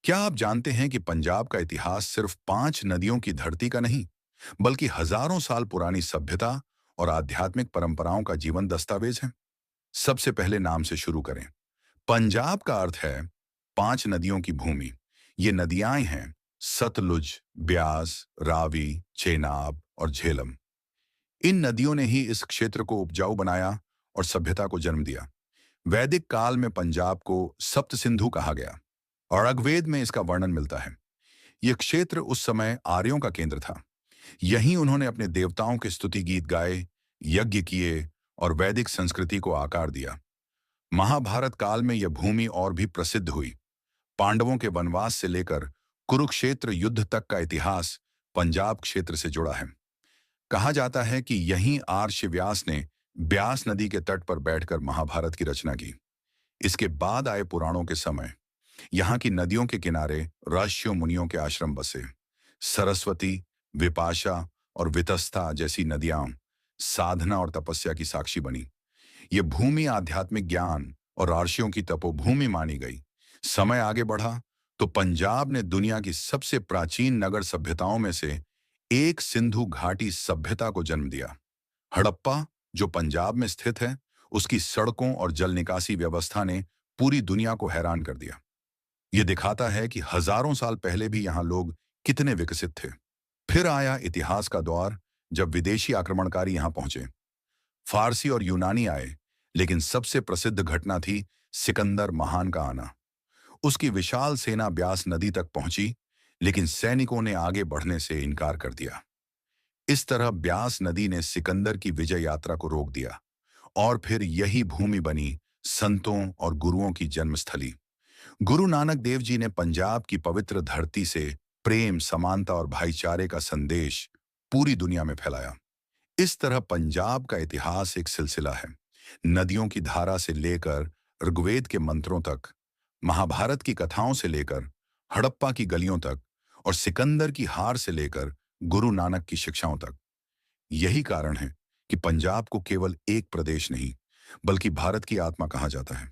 क्या आप जानते हैं कि पंजाब का इतिहास सिर्फ 5 नदियों की धरती का नहीं, बल्कि हजारों साल पुरानी सभ्यता और आध्यात्मिक परंपराओं का जीवन दस्तावेज है? सबसे पहले नाम से शुरू करें। पंजाब का अर्थ है 5 नदियों की भूमि। ये नदियां हैं सतलुज, ब्यास, रावी, चेनाब और झेलम। इन नदियों ने ही इस क्षेत्र को उपजाऊ बनाया और सभ्यता को जन्म दिया। वैदिक काल में पंजाब को सप्त सिंधु कहा गया और ऋग्वेद में इसका वर्णन मिलता है। यह क्षेत्र उस समय आर्यों का केंद्र था। यहीं उन्होंने अपने देवताओं के स्तुति गीत गाए, यज्ञ किए और वैदिक संस्कृति को आकार दिया। महाभारत काल में यह भूमि और भी प्रसिद्ध हुई। पांडवों के वनवास से लेकर कुरुक्षेत्र युद्ध तक का इतिहास पंजाब क्षेत्र से जुड़ा है। कहा जाता है कि यहीं आर्ष व्यास ने ब्यास नदी के तट पर बैठकर महाभारत की रचना की। इसके बाद आए पुराणों के समय यहाँ की नदियों के किनारे ऋषियों मुनियों के आश्रम बसे। सरस्वती, विपाशा और वितस्ता जैसी नदियां साधना और तपस्या की साक्षी बनी। ये भूमि आध्यात्मिक ज्ञान और ऋषियों की तपोभूमि मानी गई। समय आगे बढ़ा तो पंजाब ने दुनिया की सबसे प्राचीन नगर सभ्यताओं में से एक सिंधु घाटी सभ्यता को जन्म दिया। हड़प्पा, जो पंजाब में स्थित है, उसकी सड़कों और जल निकासी व्यवस्था ने पूरी दुनिया को हैरान कर दिया। ये दिखाता है कि हजारों साल पहले भी यहाँ लोग कितने विकसित थे। फिर आया इतिहास का दौर, जब विदेशी आक्रमणकारी यहाँ पहुंचे। फारसी और यूनानी आए, लेकिन सबसे प्रसिद्ध घटना थी सिकंदर महान का आना। उसकी विशाल सेना ब्यास नदी तक पहुंची, लेकिन सैनिकों ने आगे बढ़ने से इनकार कर दिया। इस तरह ब्यास नदी ने सिकंदर की विजय यात्रा को रोक दिया और फिर यही भूमि बनी संतों और गुरुओं की जन्मस्थली। गुरु नानक देव जी ने पंजाब की पवित्र धरती से प्रेम, समानता और भाईचारे का संदेश पूरी दुनिया में फैलाया। इस तरह पंजाब का इतिहास एक सिलसिला है, नदियों की धारा से लेकर ऋग्वेद के मंत्रों तक, महाभारत की कथाओं से लेकर हड़प्पा की गलियों तक और सिकंदर की हार से लेकर गुरु नानक की शिक्षाओं तक। यही कारण है कि पंजाब को केवल एक प्रदेश नहीं, बल्कि भारत की आत्मा कहा जाता है।